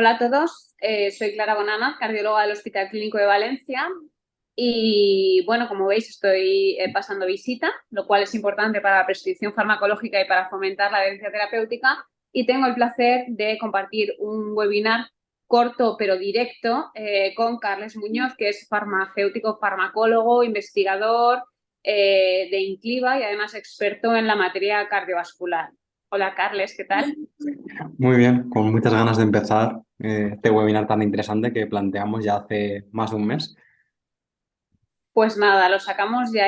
Hola a todos, soy Clara Bonana, cardióloga del Hospital Clínico de Valencia y bueno, como veis estoy pasando visita, lo cual es importante para la prescripción farmacológica y para fomentar la adherencia terapéutica y tengo el placer de compartir un webinar corto pero directo con Carles Muñoz, que es farmacéutico, farmacólogo, investigador de Incliva y además experto en la materia cardiovascular. Hola Carles, ¿qué tal? Muy bien, con muchas ganas de empezar este webinar tan interesante que planteamos ya hace más de un mes. Pues nada, lo sacamos ya.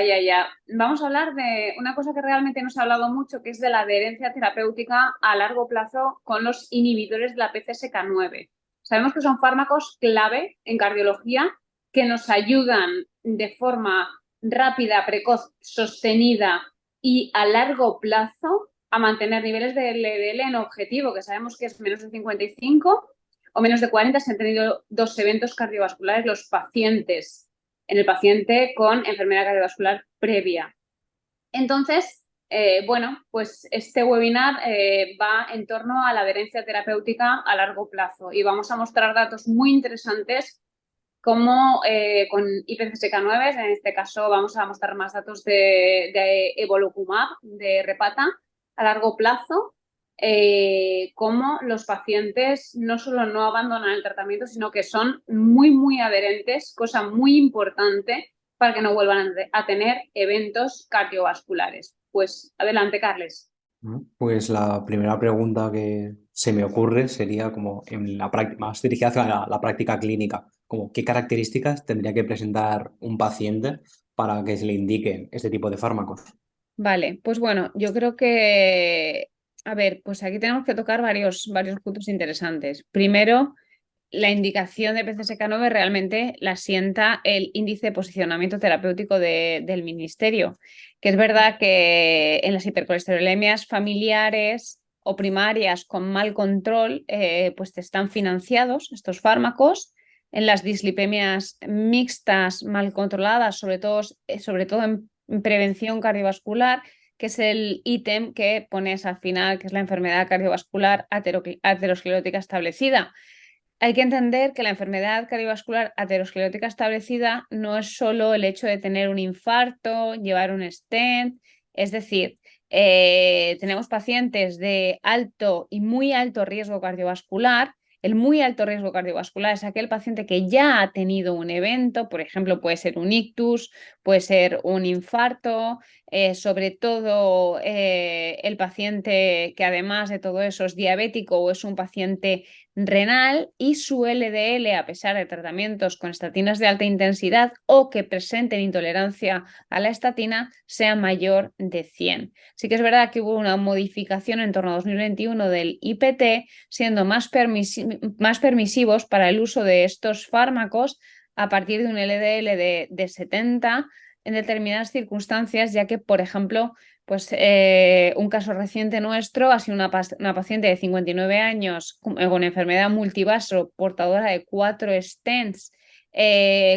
Vamos a hablar de una cosa que realmente no se ha hablado mucho, que es de la adherencia terapéutica a largo plazo con los inhibidores de la PCSK9. Sabemos que son fármacos clave en cardiología que nos ayudan de forma rápida, precoz, sostenida y a largo plazo a mantener niveles de LDL en objetivo, que sabemos que es menos de 55 o menos de 40 si han tenido dos eventos cardiovasculares los pacientes en el paciente con enfermedad cardiovascular previa. Entonces, bueno, pues este webinar va en torno a la adherencia terapéutica a largo plazo y vamos a mostrar datos muy interesantes como con IPCSK9, en este caso vamos a mostrar más datos de Evolocumab, de Repata, a largo plazo, cómo los pacientes no solo no abandonan el tratamiento, sino que son muy adherentes, cosa muy importante para que no vuelvan a tener eventos cardiovasculares. Pues adelante, Carles. ¿No? Pues la primera pregunta que se me ocurre sería como en la práctica, más dirigida hacia la práctica clínica, como qué características tendría que presentar un paciente para que se le indiquen este tipo de fármacos. Vale, pues bueno, yo creo que, a ver, pues aquí tenemos que tocar varios puntos interesantes. Primero, la indicación de PCSK9 realmente la sienta el índice de posicionamiento terapéutico del ministerio, que es verdad que en las hipercolesterolemias familiares o primarias con mal control, pues están financiados estos fármacos. En las dislipemias mixtas mal controladas, sobre todo en prevención cardiovascular, que es el ítem que pones al final, que es la enfermedad cardiovascular aterosclerótica establecida. Hay que entender que la enfermedad cardiovascular aterosclerótica establecida no es solo el hecho de tener un infarto, llevar un stent, es decir, tenemos pacientes de alto y muy alto riesgo cardiovascular. El muy alto riesgo cardiovascular es aquel paciente que ya ha tenido un evento, por ejemplo, puede ser un ictus, puede ser un infarto, sobre todo el paciente que además de todo eso es diabético o es un paciente renal y su LDL, a pesar de tratamientos con estatinas de alta intensidad o que presenten intolerancia a la estatina, sea mayor de 100. Sí que es verdad que hubo una modificación en torno a 2021 del IPT, siendo más permisivos para el uso de estos fármacos a partir de un LDL de 70 en determinadas circunstancias, ya que, por ejemplo, pues un caso reciente nuestro ha sido una paciente de 59 años con enfermedad multivaso, portadora de 4 stents,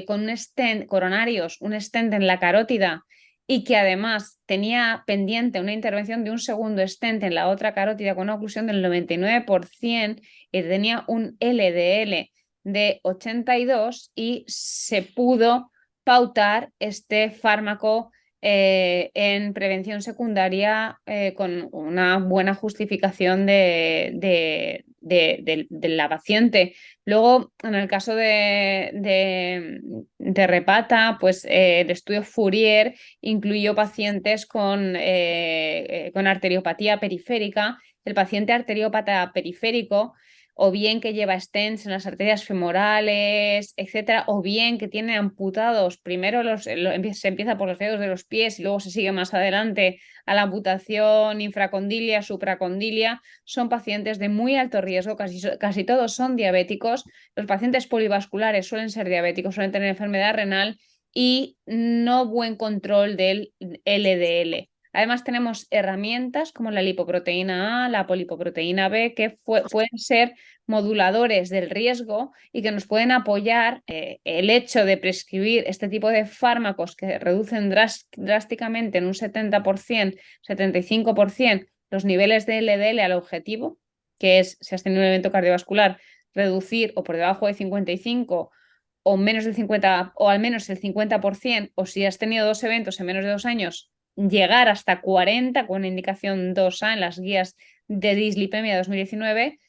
con un stent coronarios, un stent en la carótida y que además tenía pendiente una intervención de un segundo stent en la otra carótida con una oclusión del 99% y tenía un LDL de 82 y se pudo pautar este fármaco en prevención secundaria con una buena justificación de la paciente. Luego, en el caso de Repata, pues el estudio Fourier incluyó pacientes con arteriopatía periférica. El paciente arteriópata periférico o bien que lleva stents en las arterias femorales, etcétera, o bien que tiene amputados, primero se empieza por los dedos de los pies y luego se sigue más adelante a la amputación infracondilia, supracondilia, son pacientes de muy alto riesgo, casi todos son diabéticos, los pacientes polivasculares suelen ser diabéticos, suelen tener enfermedad renal y no buen control del LDL. Además, tenemos herramientas como la lipoproteína A, la polipoproteína B, que pueden ser moduladores del riesgo y que nos pueden apoyar el hecho de prescribir este tipo de fármacos que reducen drásticamente en un 70%, 75% los niveles de LDL al objetivo, que es si has tenido un evento cardiovascular, reducir o por debajo de 55 o menos del 50 o al menos el 50%, o si has tenido 2 eventos en menos de 2 años, llegar hasta 40 con una indicación 2A en las guías de dislipemia 2019,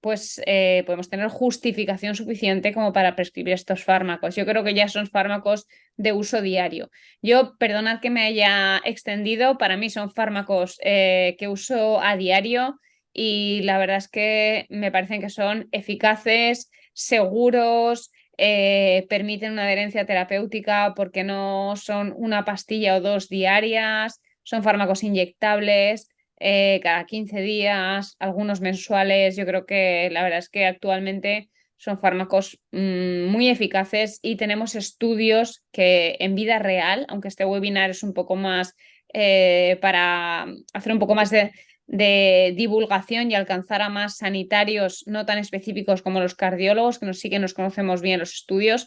pues podemos tener justificación suficiente como para prescribir estos fármacos. Yo creo que ya son fármacos de uso diario. Yo, perdonad que me haya extendido, para mí son fármacos que uso a diario y la verdad es que me parecen que son eficaces, seguros, permiten una adherencia terapéutica porque no son una pastilla o dos diarias, son fármacos inyectables cada 15 días, algunos mensuales. Yo creo que la verdad es que actualmente son fármacos muy eficaces y tenemos estudios que en vida real, aunque este webinar es un poco más para hacer un poco más de divulgación y alcanzar a más sanitarios no tan específicos como los cardiólogos, que sí que nos conocemos bien los estudios,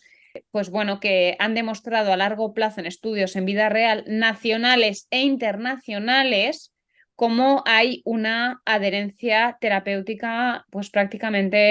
pues bueno, que han demostrado a largo plazo en estudios en vida real nacionales e internacionales cómo hay una adherencia terapéutica pues prácticamente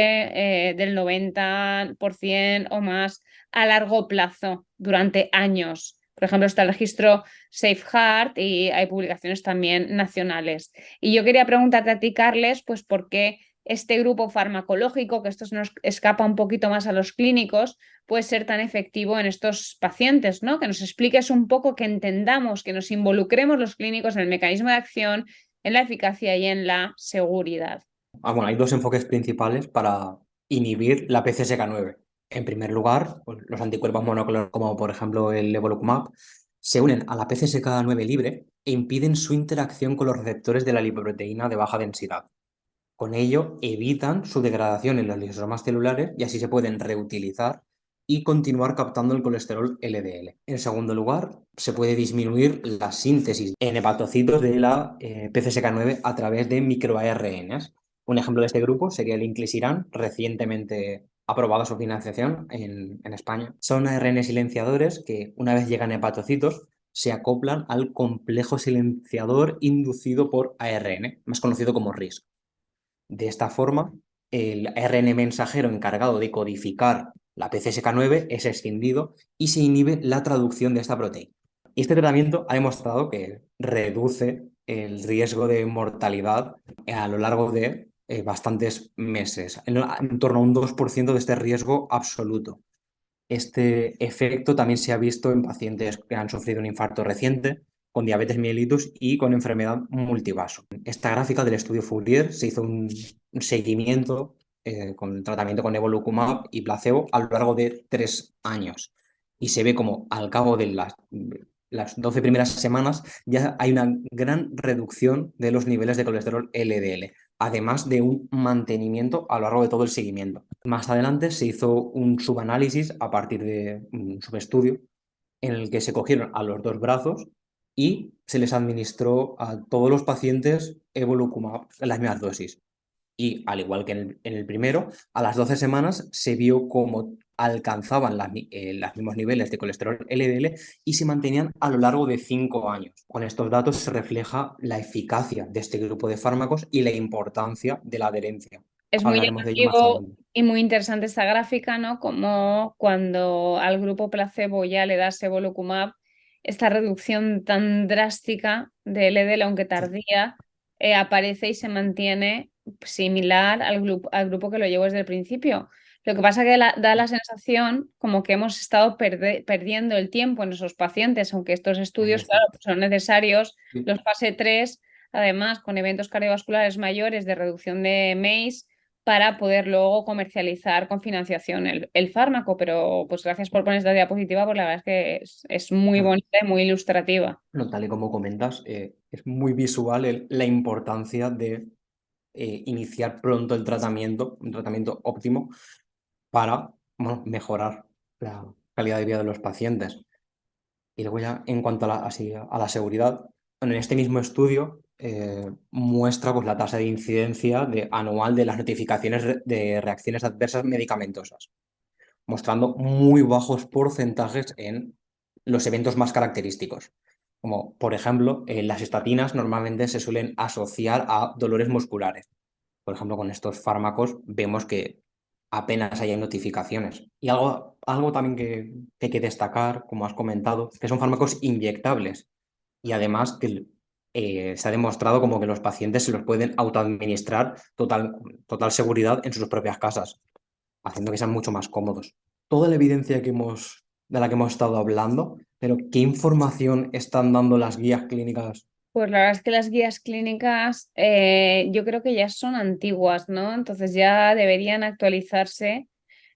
del 90% o más a largo plazo durante años. Por ejemplo, está el registro SafeHeart y hay publicaciones también nacionales. Y yo quería preguntarte a ti, Carles, pues por qué este grupo farmacológico, que esto se nos escapa un poquito más a los clínicos, puede ser tan efectivo en estos pacientes, ¿no? Que nos expliques un poco, que entendamos, que nos involucremos los clínicos en el mecanismo de acción, en la eficacia y en la seguridad. Bueno, hay dos enfoques principales para inhibir la PCSK9. En primer lugar, pues, los anticuerpos monoclonales, como por ejemplo el levolocumab, se unen a la PCSK9 libre e impiden su interacción con los receptores de la lipoproteína de baja densidad. Con ello, evitan su degradación en los lisosomas celulares y así se pueden reutilizar y continuar captando el colesterol LDL. En segundo lugar, se puede disminuir la síntesis en hepatocitos de la PCSK9 a través de microARNs. Un ejemplo de este grupo sería el inclisiran, recientemente aprobada su financiación en España. Son ARN silenciadores que, una vez llegan a hepatocitos, se acoplan al complejo silenciador inducido por ARN, más conocido como RISC. De esta forma, el ARN mensajero encargado de codificar la PCSK9 es escindido y se inhibe la traducción de esta proteína. Y este tratamiento ha demostrado que reduce el riesgo de mortalidad a lo largo de bastantes meses, en torno a un 2% de este riesgo absoluto. Este efecto también se ha visto en pacientes que han sufrido un infarto reciente, con diabetes mellitus y con enfermedad multivaso. Esta gráfica del estudio Fourier se hizo un seguimiento con el tratamiento con evolocumab y placebo a lo largo de 3 años. Y se ve como al cabo de las 12 primeras semanas ya hay una gran reducción de los niveles de colesterol LDL, además de un mantenimiento a lo largo de todo el seguimiento. Más adelante se hizo un subanálisis a partir de un subestudio en el que se cogieron a los dos brazos y se les administró a todos los pacientes evolocumab en las mismas dosis. Y al igual que en el primero, a las 12 semanas se vio cómo alcanzaban los mismos niveles de colesterol LDL y se mantenían a lo largo de 5 años. Con estos datos se refleja la eficacia de este grupo de fármacos y la importancia de la adherencia. Es muy Hablaremos de ello más llamativo adelante. y muy interesante esta gráfica, ¿no? Como cuando al grupo placebo ya le das evolocumab, esta reducción tan drástica de LDL, aunque tardía, aparece y se mantiene similar al grupo que lo llevó desde el principio. Lo que pasa que da la sensación como que hemos estado perdiendo el tiempo en esos pacientes, aunque estos Ahí estudios, está. claro, pues son necesarios, Sí. los fase 3, además con eventos cardiovasculares mayores de reducción de MACE, para poder luego comercializar con financiación el fármaco. Pero pues gracias por poner esta diapositiva, porque la verdad es que es muy Bueno, bonita y muy ilustrativa. tal y como comentas, es muy visual la importancia de iniciar pronto el tratamiento, un tratamiento óptimo para mejorar la calidad de vida de los pacientes. Y luego ya en cuanto a la seguridad, bueno, en este mismo estudio muestra pues, la tasa de incidencia anual de las notificaciones de reacciones adversas medicamentosas, mostrando muy bajos porcentajes en los eventos más característicos. Como por ejemplo, las estatinas normalmente se suelen asociar a dolores musculares. por ejemplo, con estos fármacos vemos que apenas hay notificaciones. Y algo también que hay que destacar, como has comentado, que son fármacos inyectables y además que se ha demostrado como que los pacientes se los pueden autoadministrar total seguridad en sus propias casas, haciendo que sean mucho más cómodos. Toda la evidencia de la que hemos estado hablando, pero ¿qué información están dando las guías clínicas? Pues la verdad es que las guías clínicas yo creo que ya son antiguas, ¿no? Entonces ya deberían actualizarse.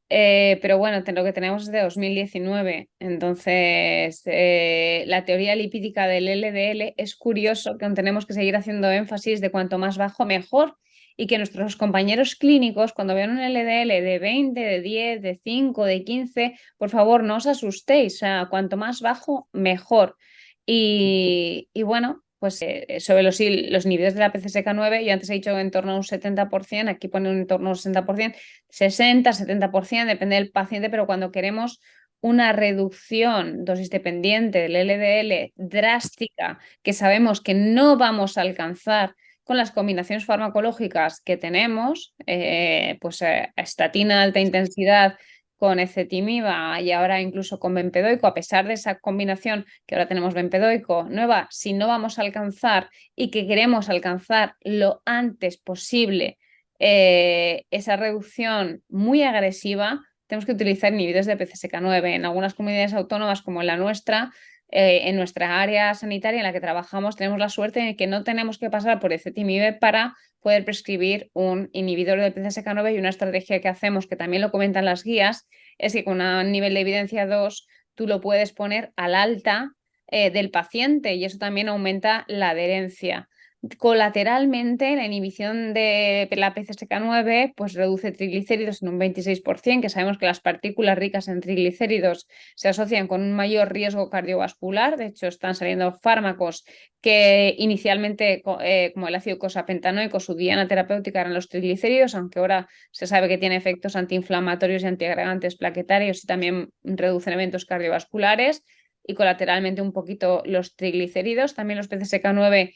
Pero bueno, lo que tenemos es de 2019. Entonces, la teoría lipídica del LDL es curioso que aún tenemos que seguir haciendo énfasis de cuanto más bajo, mejor. Y que nuestros compañeros clínicos, cuando vean un LDL de 20, de 10, de 5, de 15, por favor, no os asustéis. O sea, cuanto más bajo, mejor. Y bueno, pues sobre los niveles de la PCSK9, yo antes he dicho en torno a un 70%, aquí pone en torno a un 60%, 60, 70%, depende del paciente, pero cuando queremos una reducción dosis dependiente del LDL drástica, que sabemos que no vamos a alcanzar con las combinaciones farmacológicas que tenemos, estatina alta intensidad con ezetimiba y ahora incluso con bempedoico, a pesar de esa combinación que ahora tenemos bempedoico nueva, si no vamos a alcanzar y que queremos alcanzar lo antes posible esa reducción muy agresiva, tenemos que utilizar inhibidores de PCSK9. En algunas comunidades autónomas como en la nuestra, en nuestra área sanitaria en la que trabajamos, tenemos la suerte de que no tenemos que pasar por ezetimibe para poder prescribir un inhibidor del PCSK9 y una estrategia que hacemos, que también lo comentan las guías, es que con un nivel de evidencia 2 tú lo puedes poner al alta del paciente y eso también aumenta la adherencia. Colateralmente, la inhibición de la PCSK9 pues reduce triglicéridos en un 26%, que sabemos que las partículas ricas en triglicéridos se asocian con un mayor riesgo cardiovascular. De hecho, están saliendo fármacos que inicialmente, como el ácido cosapentanoico, su diana terapéutica eran los triglicéridos, aunque ahora se sabe que tiene efectos antiinflamatorios y antiagregantes plaquetarios y también reducen eventos cardiovasculares. Y colateralmente un poquito los triglicéridos. También los PCSK9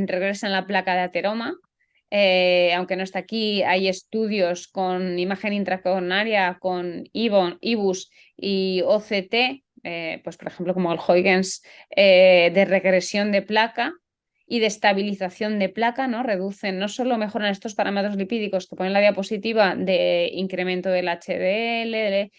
regresan la placa de ateroma. Aunque no está aquí, hay estudios con imagen intracoronaria, con IBUS y OCT, pues por ejemplo como el Huygens, de regresión de placa y de estabilización de placa, ¿no? Reducen, no solo mejoran estos parámetros lipídicos que ponen la diapositiva de incremento del HDL,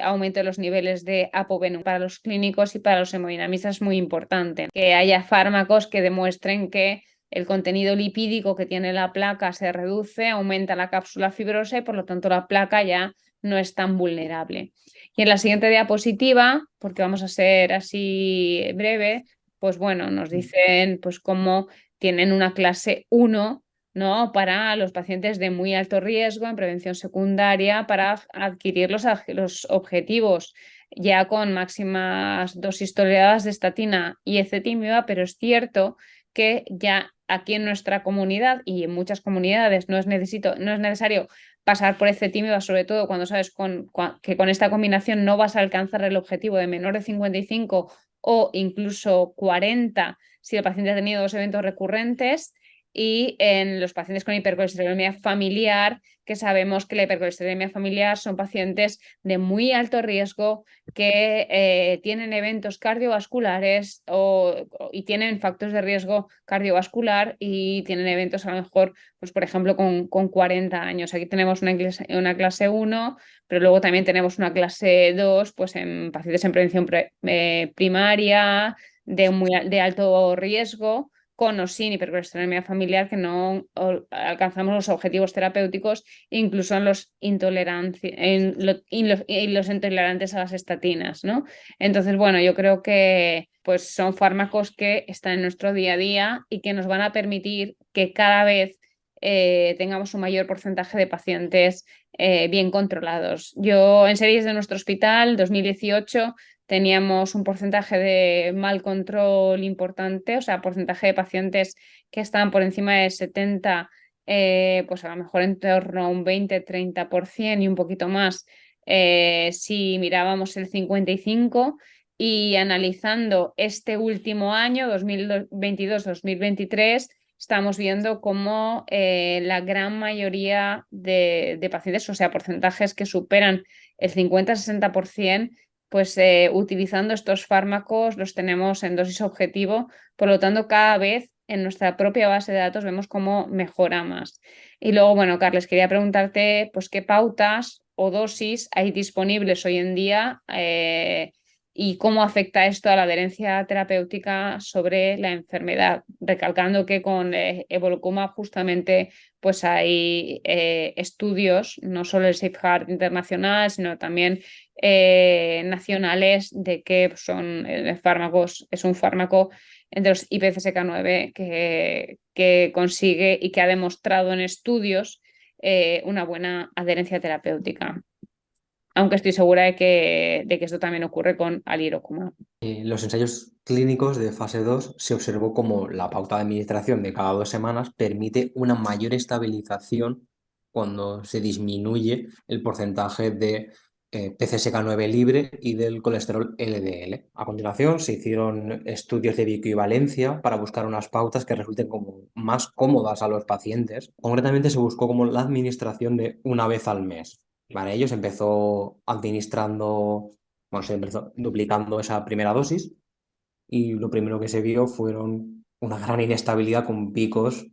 aumento de los niveles de apovenum para los clínicos y para los hemodinamistas es muy importante. Que haya fármacos que demuestren que el contenido lipídico que tiene la placa se reduce, aumenta la cápsula fibrosa y por lo tanto la placa ya no es tan vulnerable. Y en la siguiente diapositiva, porque vamos a ser así breve, pues bueno, nos dicen pues cómo tienen una clase 1, ¿no? Para los pacientes de muy alto riesgo en prevención secundaria para adquirir los objetivos ya con máximas dosis toleradas de estatina y ezetimiba, pero es cierto que ya aquí en nuestra comunidad y en muchas comunidades no es necesario pasar por ezetimiba, sobre todo cuando sabes que con esta combinación no vas a alcanzar el objetivo de menor de 55 o incluso 40 si el paciente ha tenido dos eventos recurrentes. Y en los pacientes con hipercolesterolemia familiar, que sabemos que la hipercolesterolemia familiar son pacientes de muy alto riesgo que tienen eventos cardiovasculares y tienen factores de riesgo cardiovascular y tienen eventos a lo mejor, pues por ejemplo, con 40 años. Aquí tenemos una clase 1, pero luego también tenemos una clase 2, pues en pacientes en prevención primaria, de alto riesgo, con o sin hipercolesterolemia familiar, que no alcanzamos los objetivos terapéuticos, incluso en los intolerantes a las estatinas, ¿no? Entonces, bueno, yo creo que pues son fármacos que están en nuestro día a día y que nos van a permitir que cada vez tengamos un mayor porcentaje de pacientes bien controlados. Yo en series de nuestro hospital, 2018, teníamos un porcentaje de mal control importante, o sea, porcentaje de pacientes que estaban por encima de 70, pues a lo mejor en torno a un 20-30% y un poquito más si mirábamos el 55. Y analizando este último año, 2022-2023, estamos viendo cómo la gran mayoría de pacientes, o sea, porcentajes que superan el 50-60%, pues utilizando estos fármacos los tenemos en dosis objetivo. Por lo tanto, cada vez en nuestra propia base de datos vemos cómo mejora más. Y luego, bueno, Carles, quería preguntarte, pues, qué pautas o dosis hay disponibles hoy en día y cómo afecta esto a la adherencia terapéutica sobre la enfermedad. Recalcando que con Evolucumab justamente pues hay estudios, no solo el Safeguard internacional, sino también nacionales de que son fármacos, es un fármaco entre los IPCSK9 que consigue y que ha demostrado en estudios una buena adherencia terapéutica. Aunque estoy segura de que esto también ocurre con alirocumab. En los ensayos clínicos de fase 2 se observó como la pauta de administración de cada 2 semanas permite una mayor estabilización cuando se disminuye el porcentaje de PCSK9 libre y del colesterol LDL. A continuación, se hicieron estudios de bioequivalencia para buscar unas pautas que resulten como más cómodas a los pacientes. Concretamente, se buscó como la administración de una vez al mes. Para ello, se empezó administrando, bueno, se empezó duplicando esa primera dosis y lo primero que se vio fueron una gran inestabilidad con picos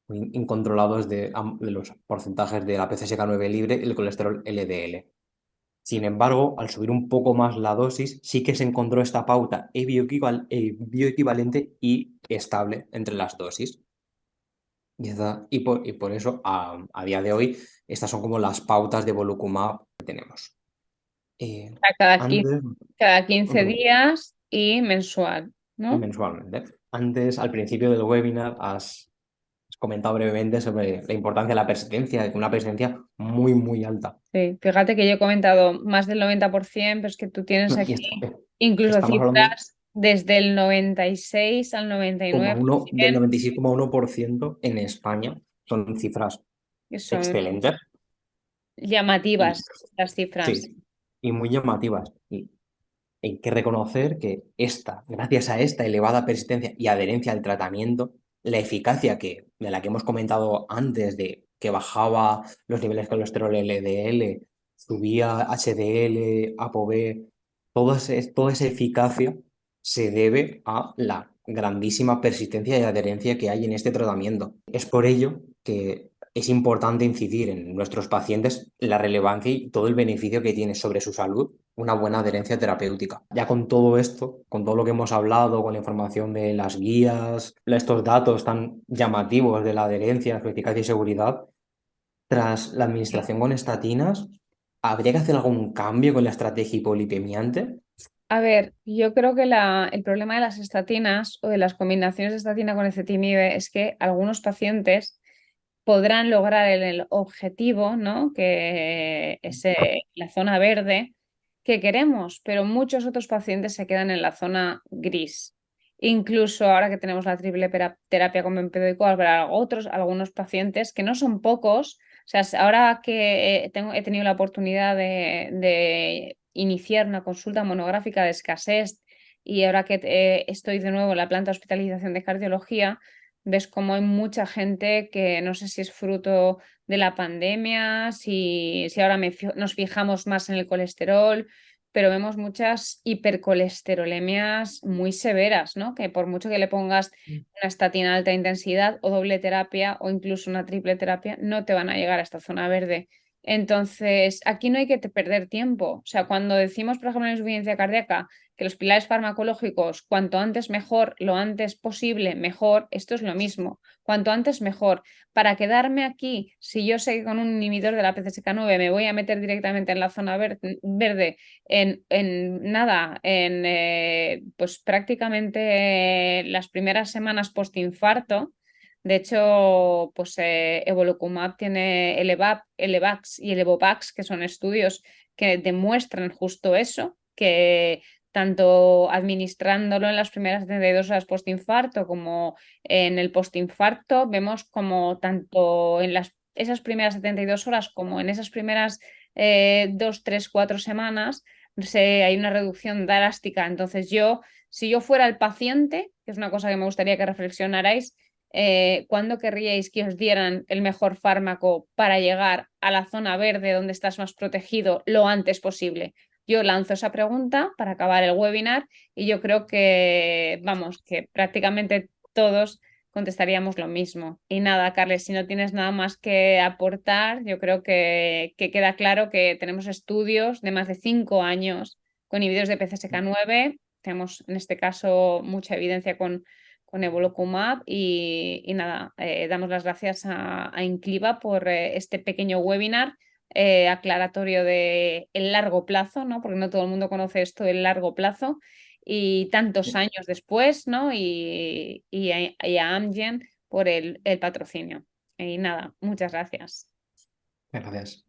incontrolados de los porcentajes de la PCSK9 libre y el colesterol LDL. Sin embargo, al subir un poco más la dosis, sí que se encontró esta pauta bioequivalente y estable entre las dosis. Y por eso, a día de hoy, estas son como las pautas de Evolucumab que tenemos. Cada 15, Antes, cada 15 días y mensual, ¿no? mensualmente. Antes, al principio del webinar, has comentado brevemente sobre la importancia de la persistencia, de una persistencia muy, muy alta. Sí, fíjate que yo he comentado más del 90%, pero es que tú tienes Y aquí incluso estamos hablando cifras desde el 96 al 99%, del 96,1% en España. Son cifras que son excelentes y llamativas las cifras. sí, y muy llamativas. Y hay que reconocer que gracias a esta elevada persistencia y adherencia al tratamiento, la eficacia de la que hemos comentado antes, de que bajaba los niveles de colesterol LDL, subía HDL, ApoB, toda esa eficacia se debe a la grandísima persistencia y adherencia que hay en este tratamiento. Es por ello que es importante incidir en nuestros pacientes la relevancia y todo el beneficio que tiene sobre su salud una buena adherencia terapéutica. Ya con todo esto, con todo lo que hemos hablado, con la información de las guías, estos datos tan llamativos de la adherencia, su eficacia y seguridad, tras la administración con estatinas, ¿habría que hacer algún cambio con la estrategia hipolipemiante? A ver, yo creo que el problema de las estatinas o de las combinaciones de estatina con ezetimibe es que algunos pacientes podrán lograr el objetivo, ¿no? Que es la zona verde que queremos, pero muchos otros pacientes se quedan en la zona gris. Incluso ahora que tenemos la triple terapia con bempedoico, habrá algunos pacientes que no son pocos. O sea, ahora que he tenido la oportunidad de iniciar una consulta monográfica de escasez y ahora que estoy de nuevo en la planta de hospitalización de cardiología, ves como hay mucha gente que no sé si es fruto de la pandemia, si ahora nos fijamos más en el colesterol, pero vemos muchas hipercolesterolemias muy severas, ¿no? Que por mucho que le pongas una estatina de alta intensidad o doble terapia o incluso una triple terapia, no te van a llegar a esta zona verde. Entonces, aquí no hay que perder tiempo. O sea, cuando decimos, por ejemplo, en insuficiencia cardíaca, que los pilares farmacológicos, cuanto antes mejor, lo antes posible mejor, esto es lo mismo. Cuanto antes mejor. Para quedarme aquí, si yo sé que con un inhibidor de la PCSK9 me voy a meter directamente en la zona verde, en nada, pues prácticamente las primeras semanas postinfarto. De hecho, pues Evolucumab tiene el EVAX y el EVOPAX, que son estudios que demuestran justo eso, que tanto administrándolo en las primeras 72 horas postinfarto como en el postinfarto, vemos como tanto en esas primeras 72 horas como en esas primeras 2, 3, 4 semanas hay una reducción drástica. Entonces si yo fuera el paciente, que es una cosa que me gustaría que reflexionarais, ¿Cuándo querríais que os dieran el mejor fármaco para llegar a la zona verde donde estás más protegido lo antes posible? Yo lanzo esa pregunta para acabar el webinar y yo creo que, vamos, que prácticamente todos contestaríamos lo mismo. Y nada, Carles, si no tienes nada más que aportar, yo creo que queda claro que tenemos estudios de más de 5 años con inhibidores de PCSK9. Tenemos en este caso mucha evidencia con Evolocumab y nada, damos las gracias a Incliva por este pequeño webinar aclaratorio de el largo plazo, ¿no? Porque no todo el mundo conoce esto del largo plazo y tantos años después, ¿no? Y a Amgen por el patrocinio. Y nada, muchas gracias. Gracias.